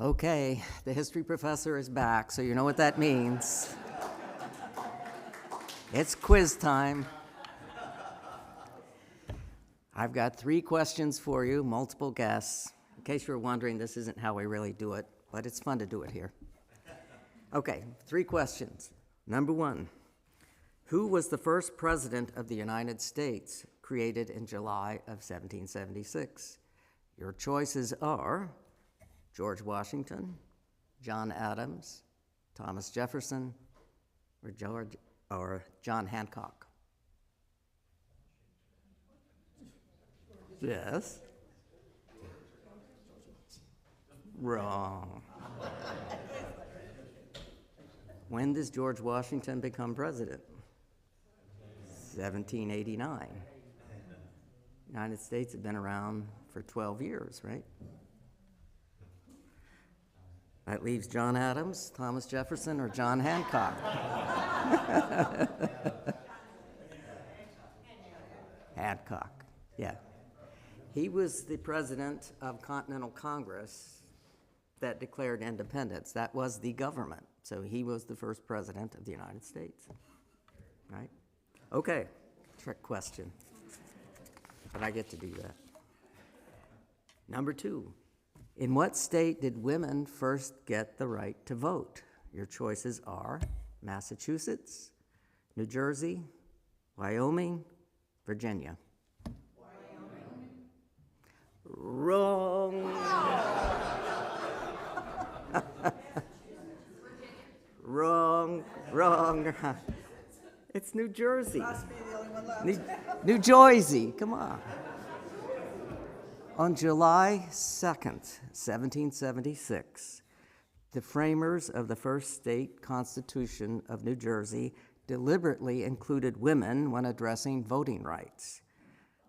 Okay, the history professor is back, so you know what that means. It's quiz time. I've got 3 questions for you, multiple guess. In case you're wondering, this isn't how we really do it, but it's fun to do it here. Okay, 3 questions. Number 1, who was the first president of the United States created in July of 1776? Your choices are George Washington, John Adams, Thomas Jefferson, or John Hancock. Yes. Wrong. When does George Washington become president? 1789. United States had been around for 12 years, right? That leaves John Adams, Thomas Jefferson, or John Hancock. Hancock, yeah. He was the president of Continental Congress that declared independence. That was the government. So he was the first president of the United States, right? Okay, trick question. But I get to do that. Number 2, in what state did women first get the right to vote? Your choices are Massachusetts, New Jersey, Wyoming, Virginia. Wyoming. Wrong. Wrong. It's New Jersey. Must be the only one left. New Jersey, come on. On July 2nd, 1776, the framers of the first state constitution of New Jersey deliberately included women when addressing voting rights.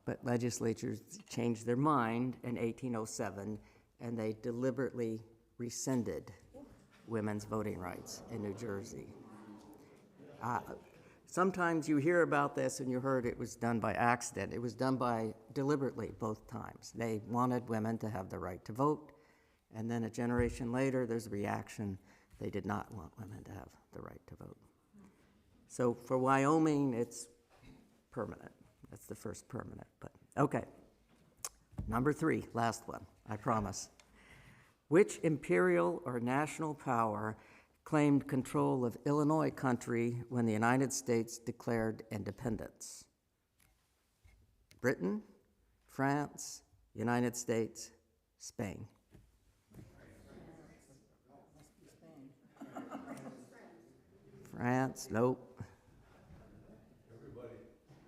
But legislatures changed their mind in 1807, and they deliberately rescinded women's voting rights in New Jersey. Sometimes you hear about this and you heard it was done by accident. It was done by deliberately both times. They wanted women to have the right to vote, and then a generation later there's a reaction. They did not want women to have the right to vote. So for Wyoming, it's permanent. That's the first permanent, but okay. Number 3, last one, I promise. Which imperial or national power claimed control of Illinois country when the United States declared independence? Britain, France, United States, Spain. France, nope.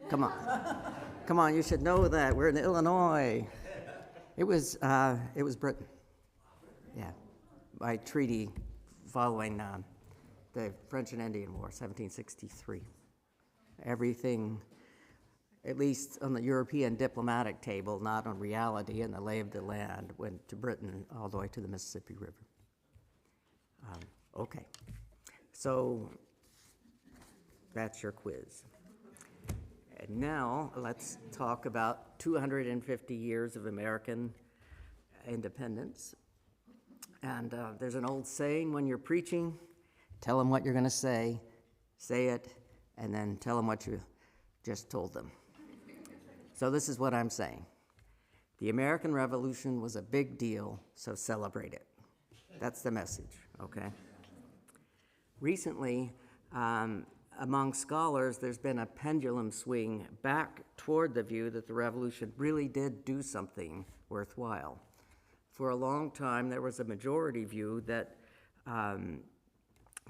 Come on, you should know that. We're in Illinois. It was Britain. Yeah, by treaty following the French and Indian War, 1763. Everything, at least on the European diplomatic table, not on reality and the lay of the land, went to Britain all the way to the Mississippi River. Okay, so that's your quiz. And now let's talk about 250 years of American independence. And there's an old saying when you're preaching, tell them what you're going to say it, and then tell them what you just told them. So this is what I'm saying. The American Revolution was a big deal, so celebrate it. That's the message, okay? Recently, among scholars, there's been a pendulum swing back toward the view that the revolution really did do something worthwhile. For a long time, there was a majority view that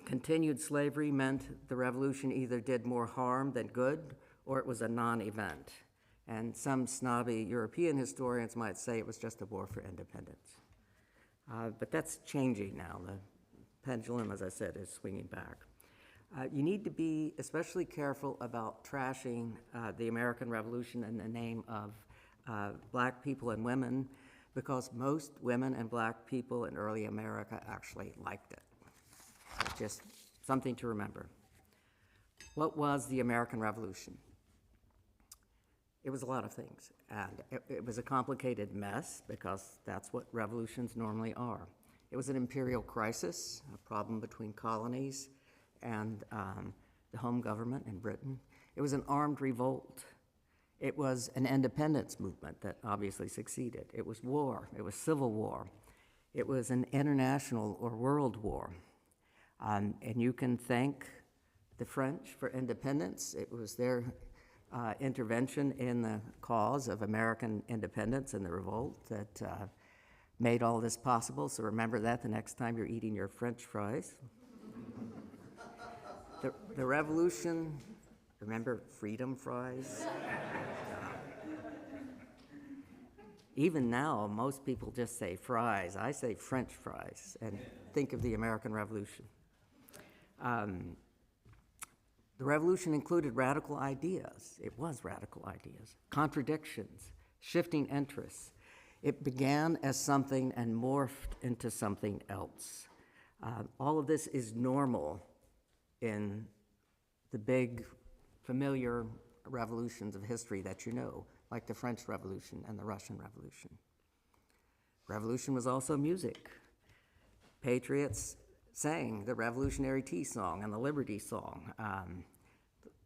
continued slavery meant the revolution either did more harm than good, or it was a non-event. And some snobby European historians might say it was just a war for independence. But that's changing now. The pendulum, as I said, is swinging back. You need to be especially careful about trashing the American Revolution in the name of black people and women, because most women and black people in early America actually liked it. So just something to remember. What was the American Revolution? It was a lot of things, and it was a complicated mess, because that's what revolutions normally are. It was an imperial crisis, a problem between colonies and the home government in Britain. It was an armed revolt. It was an independence movement that obviously succeeded. It was war. It was civil war. It was an international or world war. And you can thank the French for independence. It was their intervention in the cause of American independence and the revolt that made all this possible. So remember that the next time you're eating your French fries. The revolution, remember freedom fries? Even now, most people just say fries. I say French fries and think of the American Revolution. The revolution included radical ideas. It was radical ideas, contradictions, shifting interests. It began as something and morphed into something else. All of this is normal in the big, familiar revolutions of history that you know, like the French Revolution and the Russian Revolution. Revolution was also music. Patriots sang the Revolutionary Tea Song and the Liberty Song,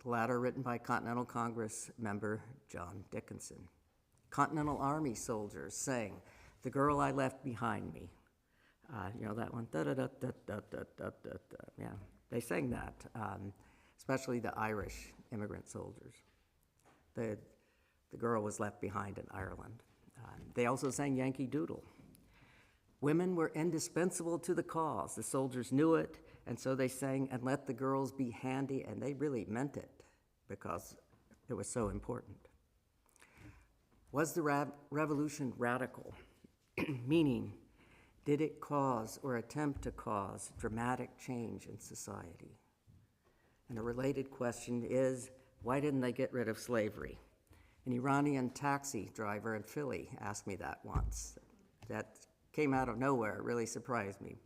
the latter written by Continental Congress member John Dickinson. Continental Army soldiers sang The Girl I Left Behind Me. You know that one? Da-da-da-da-da-da-da-da. Yeah, they sang that, especially the Irish immigrant soldiers. The girl was left behind in Ireland. They also sang Yankee Doodle. Women were indispensable to the cause. The soldiers knew it, and so they sang, and let the girls be handy, and they really meant it because it was so important. Was the revolution radical? Meaning, did it cause or attempt to cause dramatic change in society? And a related question is, why didn't they get rid of slavery? An Iranian taxi driver in Philly asked me that once. That came out of nowhere. It really surprised me.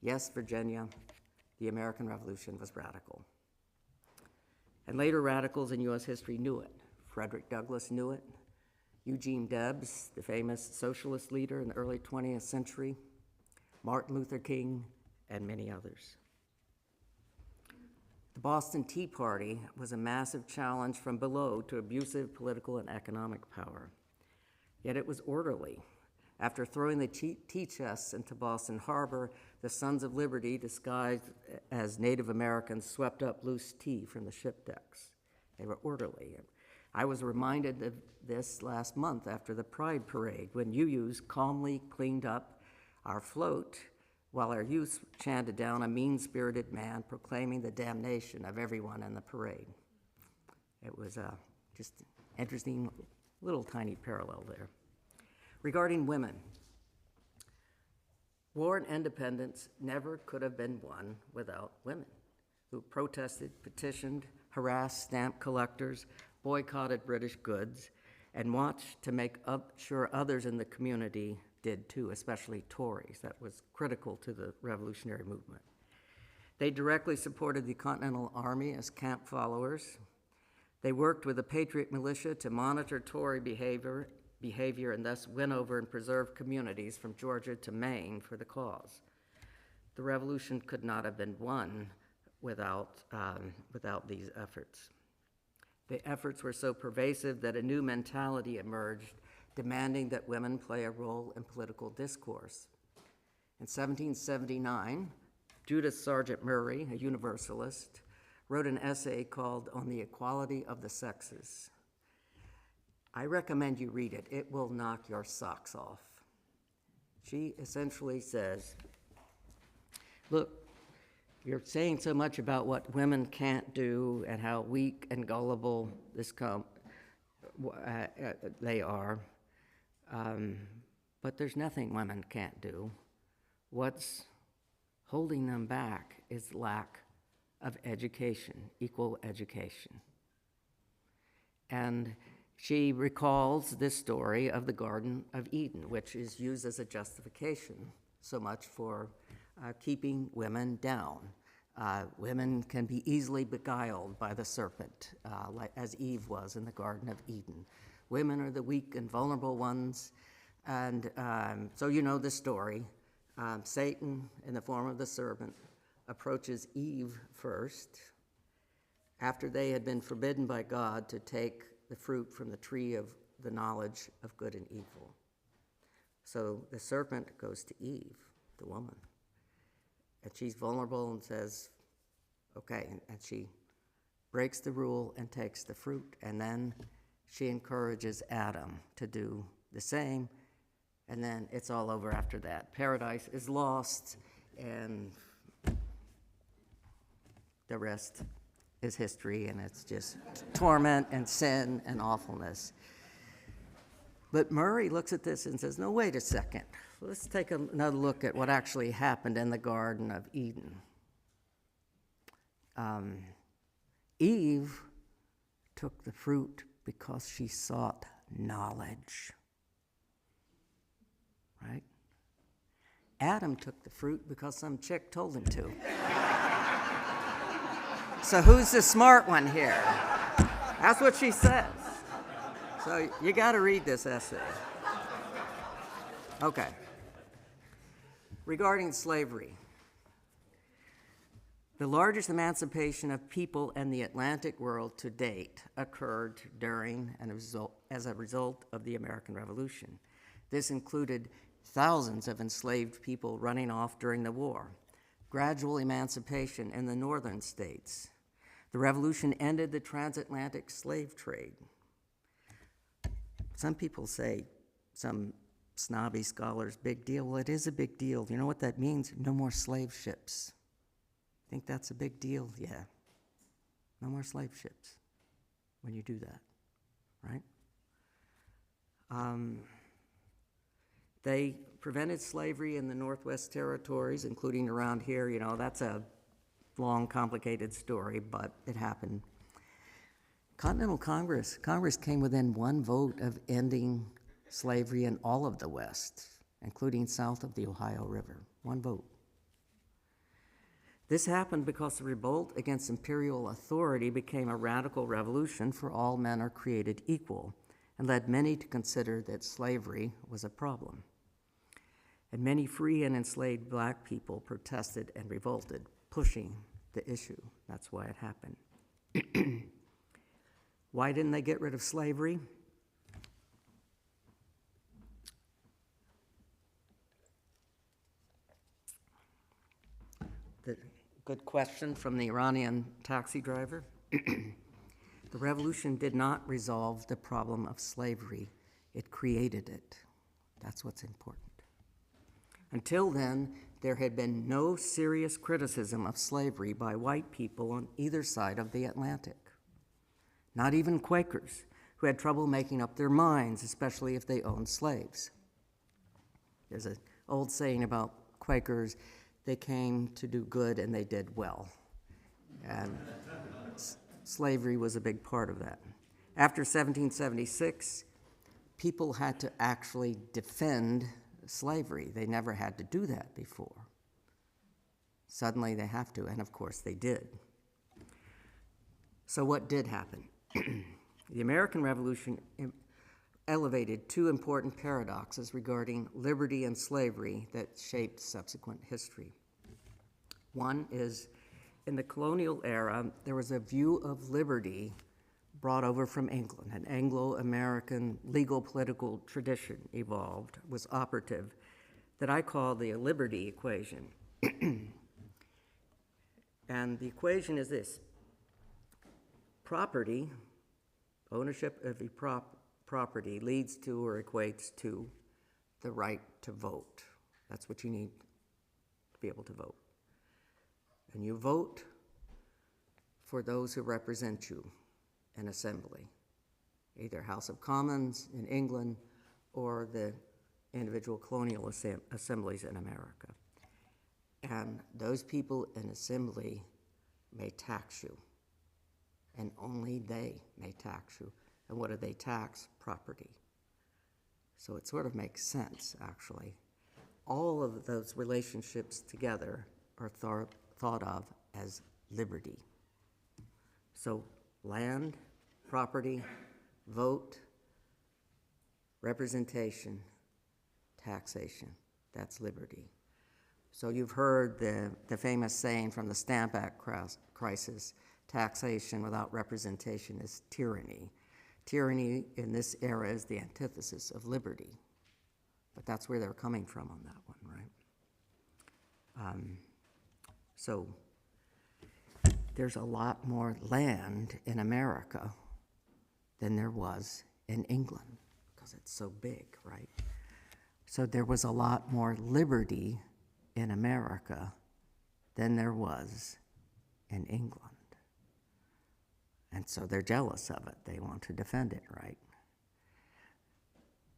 Yes, Virginia, the American Revolution was radical. And later radicals in U.S. history knew it. Frederick Douglass knew it. Eugene Debs, the famous socialist leader in the early 20th century. Martin Luther King, and many others. The Boston Tea Party was a massive challenge from below to abusive political and economic power. Yet it was orderly. After throwing the tea chests into Boston Harbor, the Sons of Liberty, disguised as Native Americans, swept up loose tea from the ship decks. They were orderly. I was reminded of this last month after the Pride Parade, when UUs calmly cleaned up our float while our youth chanted down a mean-spirited man proclaiming the damnation of everyone in the parade. It was just interesting little tiny parallel there. Regarding women, war and independence never could have been won without women who protested, petitioned, harassed stamp collectors, boycotted British goods, and watched to make sure others in the community did too, especially Tories. That was critical to the revolutionary movement. They directly supported the Continental Army as camp followers. They worked with the Patriot militia to monitor Tory behavior and thus win over and preserve communities from Georgia to Maine for the cause. The revolution could not have been won without these efforts. The efforts were so pervasive that a new mentality emerged, demanding that women play a role in political discourse. In 1779, Judith Sargent Murray, a Universalist, wrote an essay called On the Equality of the Sexes. I recommend you read it. It will knock your socks off. She essentially says, look, you're saying so much about what women can't do and how weak and gullible they are, but there's nothing women can't do. What's holding them back is lack of education, equal education. And she recalls this story of the Garden of Eden, which is used as a justification so much for keeping women down. Women can be easily beguiled by the serpent, as Eve was in the Garden of Eden. Women are the weak and vulnerable ones. And so you know the story. Satan, in the form of the serpent, approaches Eve first, after they had been forbidden by God to take the fruit from the tree of the knowledge of good and evil. So the serpent goes to Eve, the woman, and she's vulnerable and says, okay, and she breaks the rule and takes the fruit, and then she encourages Adam to do the same, and then it's all over after that. Paradise is lost, and the rest is history, and it's just torment and sin and awfulness. But Murray looks at this and says, no, wait a second. Let's take another look at what actually happened in the Garden of Eden. Eve took the fruit because she sought knowledge, right? Adam took the fruit because some chick told him to. So who's the smart one here? That's what she says. So you got to read this essay. Okay. Regarding slavery, the largest emancipation of people in the Atlantic world to date occurred during and as a result of the American Revolution. This included thousands of enslaved people running off during the war, gradual emancipation in the northern states. The revolution ended the transatlantic slave trade. Some people say, some snobby scholars, big deal. Well, it is a big deal. You know what that means? No more slave ships. Think that's a big deal? Yeah. No more slave ships when you do that, right? They prevented slavery in the Northwest Territories, including around here. You know, that's a long, complicated story, but it happened. Continental Congress came within one vote of ending slavery in all of the West, including south of the Ohio River. One vote. This happened because the revolt against imperial authority became a radical revolution for all men are created equal, and led many to consider that slavery was a problem. And many free and enslaved black people protested and revolted, pushing the issue. That's why it happened. Why didn't they get rid of slavery? Good question from the Iranian taxi driver. The revolution did not resolve the problem of slavery. It created it. That's what's important. Until then, there had been no serious criticism of slavery by white people on either side of the Atlantic. Not even Quakers, who had trouble making up their minds, especially if they owned slaves. There's an old saying about Quakers, they came to do good and they did well. And slavery was a big part of that. After 1776, people had to actually defend slavery. They never had to do that before. Suddenly they have to, and of course they did. So what did happen? The American Revolution elevated two important paradoxes regarding liberty and slavery that shaped subsequent history. One is, in the colonial era, there was a view of liberty brought over from England. An Anglo-American legal political tradition evolved, was operative, that I call the liberty equation. And the equation is this: property, ownership of a property leads to or equates to the right to vote. That's what you need to be able to vote. And you vote for those who represent you in assembly, either House of Commons in England or the individual colonial assemblies in America. And those people in assembly may tax you, and only they may tax you. And what do they tax? Property. So it sort of makes sense, actually. All of those relationships together are thought of as liberty. So land, property, vote, representation, taxation. That's liberty. So you've heard the famous saying from the Stamp Act crisis, taxation without representation is tyranny. Tyranny in this era is the antithesis of liberty. But that's where they're coming from on that one, right? So there's a lot more land in America than there was in England, because it's so big, right? So there was a lot more liberty in America than there was in England. And so they're jealous of it. They want to defend it, right?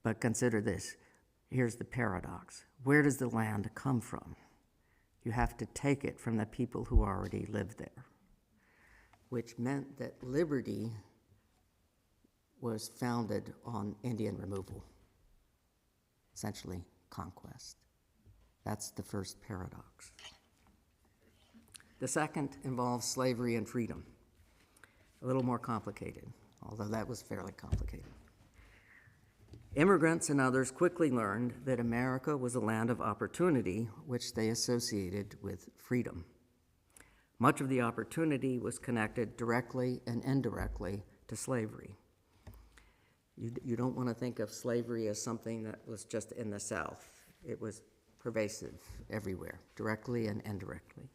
But consider this. Here's the paradox. Where does the land come from? You have to take it from the people who already live there, which meant that liberty was founded on Indian removal, essentially conquest. That's the first paradox. The second involves slavery and freedom. A little more complicated, although that was fairly complicated. Immigrants and others quickly learned that America was a land of opportunity, which they associated with freedom. Much of the opportunity was connected directly and indirectly to slavery. You don't want to think of slavery as something that was just in the South. It was pervasive everywhere, directly and indirectly.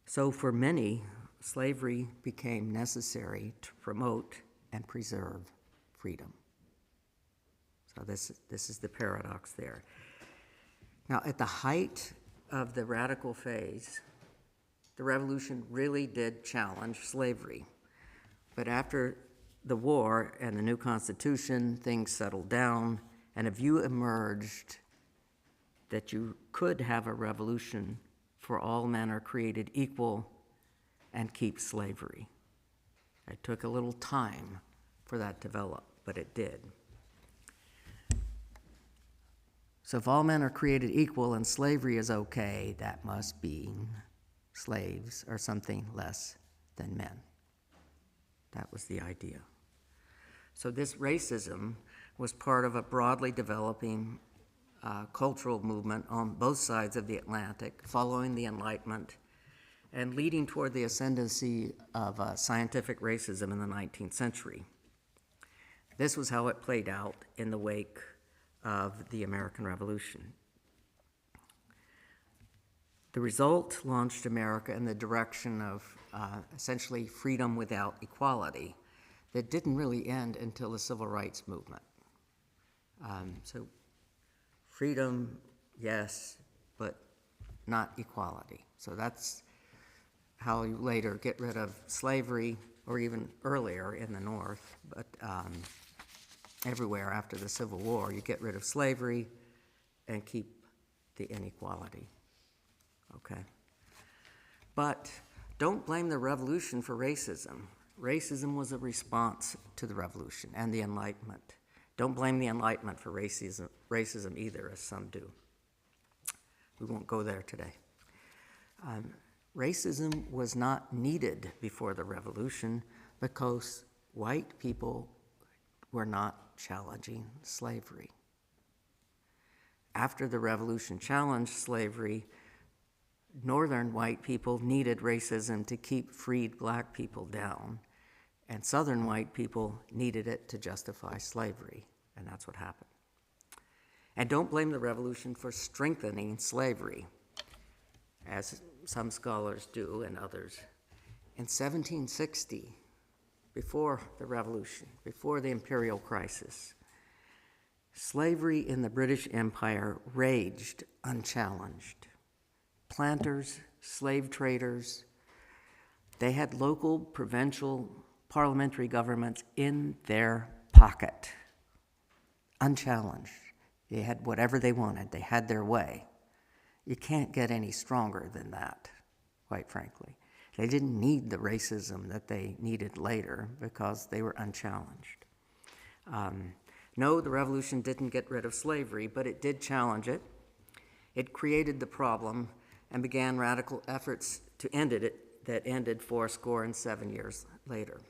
So for many, slavery became necessary to promote and preserve freedom. So this is the paradox there. Now, at the height of the radical phase, the revolution really did challenge slavery. But after the war and the new Constitution, things settled down, and a view emerged that you could have a revolution for all men are created equal and keep slavery. It took a little time for that to develop, but it did. So if all men are created equal and slavery is okay, that must mean slaves are something less than men. That was the idea. So this racism was part of a broadly developing cultural movement on both sides of the Atlantic following the Enlightenment and leading toward the ascendancy of scientific racism in the 19th century. This was how it played out in the wake of the American Revolution. The result launched America in the direction of essentially freedom without equality that didn't really end until the Civil Rights Movement. So freedom, yes, but not equality. So that's how you later get rid of slavery, or even earlier in the North, but everywhere after the Civil War, you get rid of slavery and keep the inequality, okay? But don't blame the revolution for racism. Racism was a response to the revolution and the Enlightenment. Don't blame the Enlightenment for racism either, as some do. We won't go there today. Racism was not needed before the revolution because white people were not challenging slavery. After the revolution challenged slavery, northern white people needed racism to keep freed black people down, and southern white people needed it to justify slavery, and that's what happened. And don't blame the revolution for strengthening slavery, as some scholars do and others. In 1760, before the revolution, before the imperial crisis, slavery in the British Empire raged unchallenged. Planters, slave traders, they had local, provincial, parliamentary governments in their pocket, unchallenged. They had whatever they wanted. They had their way. You can't get any stronger than that, quite frankly. They didn't need the racism that they needed later because they were unchallenged. No, the revolution didn't get rid of slavery, but it did challenge it. It created the problem and began radical efforts to end it that ended 7 years later.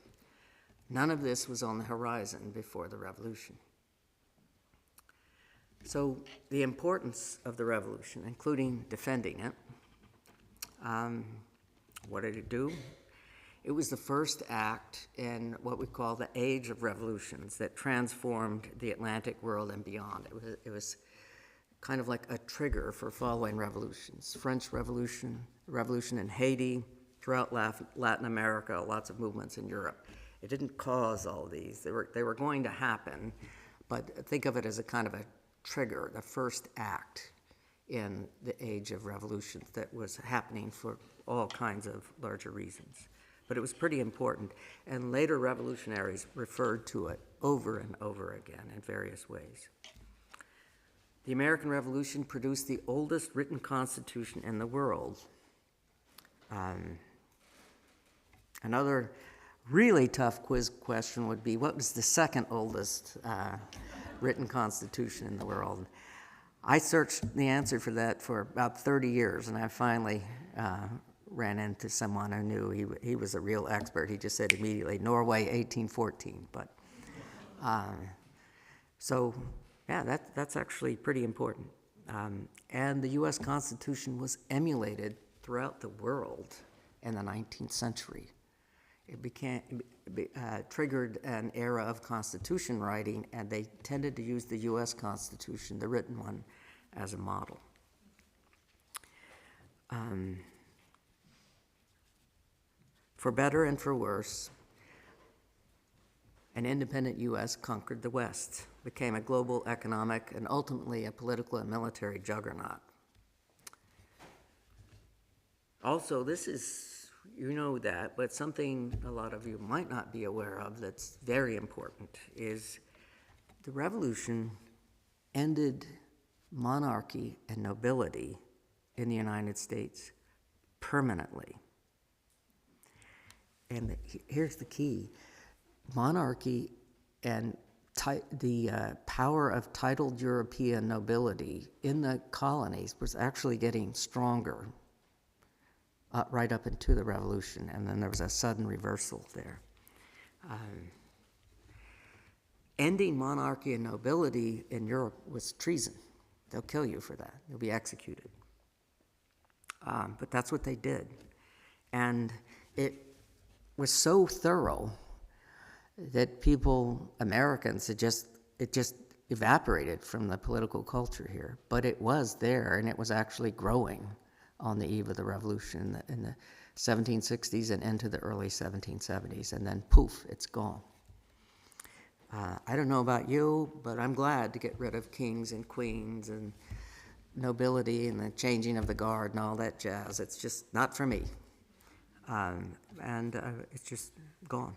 None of this was on the horizon before the revolution. So the importance of the revolution, including defending it, what did it do? It was the first act in what we call the Age of Revolutions that transformed the Atlantic world and beyond. It was kind of like a trigger for following revolutions. French Revolution, revolution in Haiti, throughout Latin America, lots of movements in Europe. It didn't cause all these. They were going to happen, but think of it as a kind of a trigger, the first act in the Age of Revolutions that was happening for all kinds of larger reasons. But it was pretty important, and later revolutionaries referred to it over and over again in various ways. The American Revolution produced the oldest written constitution in the world. Another really tough quiz question would be, what was the second oldest written constitution in the world? I searched the answer for that for about 30 years, and I finally ran into someone who knew. He was a real expert. He just said immediately, Norway, 1814. But so, yeah, that's actually pretty important. And the U.S. Constitution was emulated throughout the world in the 19th century. It triggered an era of constitution writing, and they tended to use the U.S. Constitution, the written one, as a model. For better and for worse, an independent U.S. conquered the West, became a global economic and ultimately a political and military juggernaut. Also, this is, you know that, but something a lot of you might not be aware of that's very important is the revolution ended monarchy and nobility in the United States permanently. And here's the key. Monarchy and the power of titled European nobility in the colonies was actually getting stronger right up into the revolution, and then there was a sudden reversal there. Ending monarchy and nobility in Europe was treason. They'll kill you for that. You'll be executed. But that's what they did. And it was so thorough that Americans, it just evaporated from the political culture here. But it was there, and it was actually growing on the eve of the revolution in the 1760s and into the early 1770s, and then poof, it's gone. I don't know about you, but I'm glad to get rid of kings and queens and nobility and the changing of the guard and all that jazz. It's just not for me. It's just gone.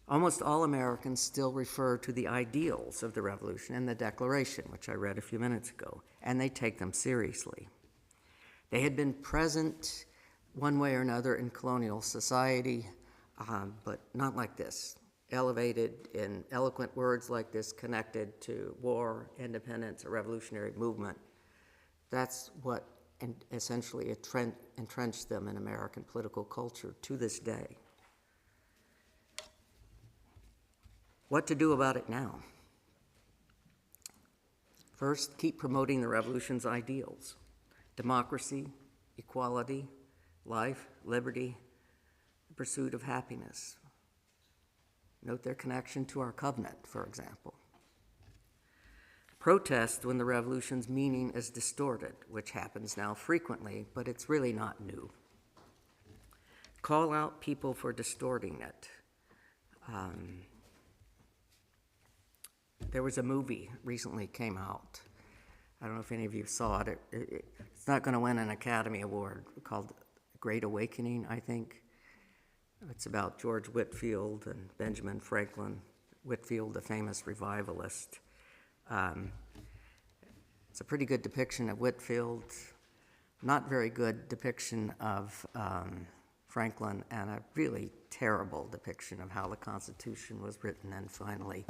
Almost all Americans still refer to the ideals of the revolution in the Declaration, which I read a few minutes ago, and they take them seriously. They had been present one way or another in colonial society, but not like this, elevated in eloquent words like this, connected to war, independence, a revolutionary movement. That's what essentially entrenched them in American political culture to this day. What to do about it now? First, keep promoting the revolution's ideals: democracy, equality, life, liberty, the pursuit of happiness. Note their connection to our covenant, for example. Protest when the revolution's meaning is distorted, which happens now frequently, but it's really not new. Call out people for distorting it. There was a movie recently came out. I don't know if any of you saw it. It's not going to win an Academy Award, called Great Awakening, I think. It's about George Whitefield and Benjamin Franklin. Whitefield, the famous revivalist. It's a pretty good depiction of Whitefield, not very good depiction of Franklin, and a really terrible depiction of how the Constitution was written and finally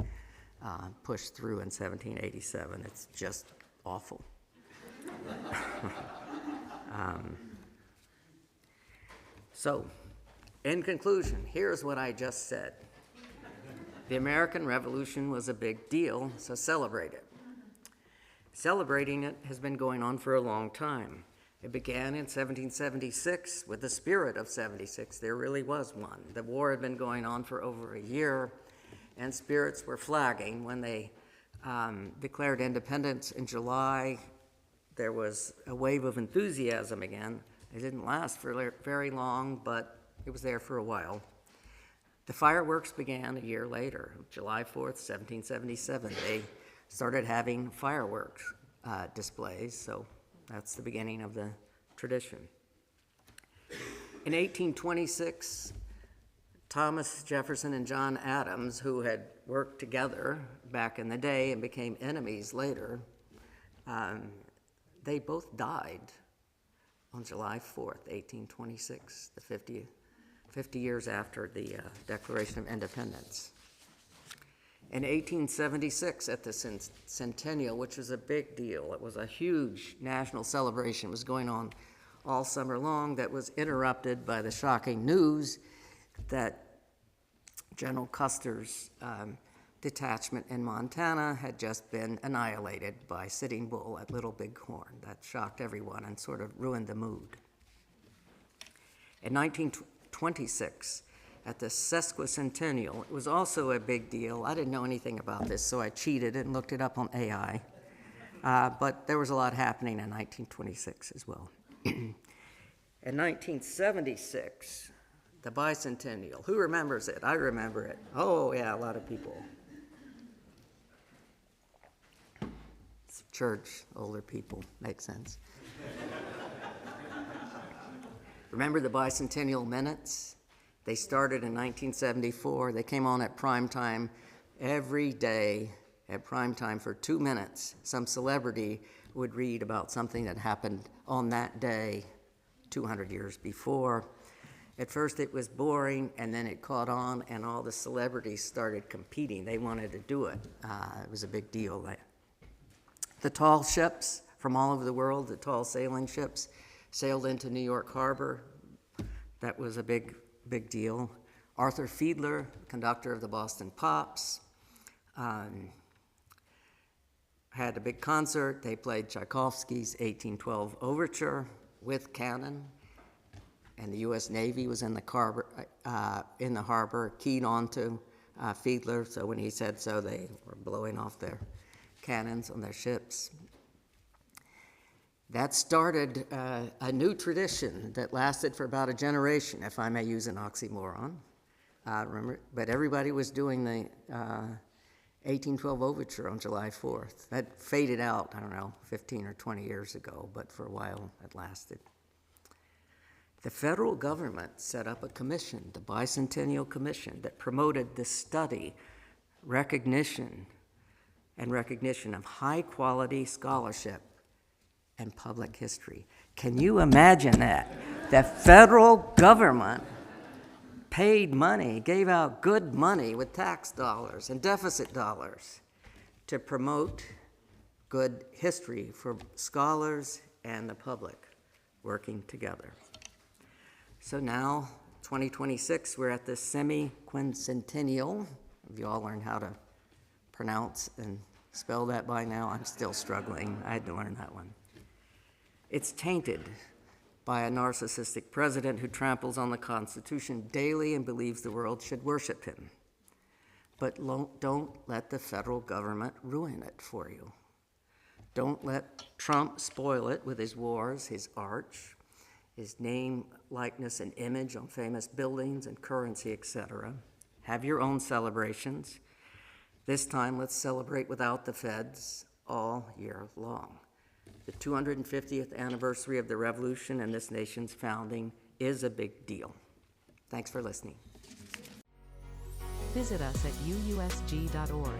pushed through in 1787. It's just awful. So, In conclusion, here's what I just said. The American Revolution was a big deal, so celebrate it. Celebrating it has been going on for a long time. It began in 1776 with the spirit of 76. There really was one. The war had been going on for over a year, and spirits were flagging. When they declared independence in July, there was a wave of enthusiasm again. It didn't last for very long, but it was there for a while. The fireworks began a year later, July 4th, 1777. They started having fireworks displays, so that's the beginning of the tradition. In 1826, Thomas Jefferson and John Adams, who had worked together back in the day and became enemies later, they both died on July 4th, 1826, the 50 years after the Declaration of Independence. In 1876, at the centennial, which was a big deal, it was a huge national celebration. It was going on all summer long. That was interrupted by the shocking news that General Custer's detachment in Montana had just been annihilated by Sitting Bull at Little Bighorn. That shocked everyone and sort of ruined the mood. In 1926, at the sesquicentennial, it was also a big deal. I didn't know anything about this, so I cheated and looked it up on AI. But there was a lot happening in 1926 as well. In 1976, the bicentennial. Who remembers it? I remember it. Oh, yeah, a lot of people. It's church, older people, makes sense. Remember the bicentennial minutes? They started in 1974. They came on at prime time every day at prime time for 2 minutes. Some celebrity would read about something that happened on that day 200 years before. At first it was boring, and then it caught on, and all the celebrities started competing. They wanted to do it. It was a big deal. The tall ships from all over the world, the tall sailing ships, sailed into New York Harbor. That was a big deal. Arthur Fiedler, conductor of the Boston Pops, had a big concert. They played Tchaikovsky's 1812 Overture with cannon, and the U.S. Navy was in the harbor, keyed onto Fiedler, so when he said so, they were blowing off their cannons on their ships. That started a new tradition that lasted for about a generation, if I may use an oxymoron. But everybody was doing the 1812 Overture on July 4th. That faded out, 15 or 20 years ago, but for a while it lasted. The federal government set up a commission, the Bicentennial Commission, that promoted the study, recognition of high-quality scholarship and public history. Can you imagine that? The federal government paid money, gave out good money with tax dollars and deficit dollars to promote good history for scholars and the public working together. So now, 2026, we're at the semi-quincentennial. Have you all learned how to pronounce and spell that by now? I'm still struggling. I had to learn that one. It's tainted by a narcissistic president who tramples on the Constitution daily and believes the world should worship him. But don't let the federal government ruin it for you. Don't let Trump spoil it with his wars, his arch, his name, likeness, and image on famous buildings and currency, etc. Have your own celebrations. This time, let's celebrate without the feds all year long. The 250th anniversary of the Revolution and this nation's founding is a big deal. Thanks for listening. Visit us at uusg.org.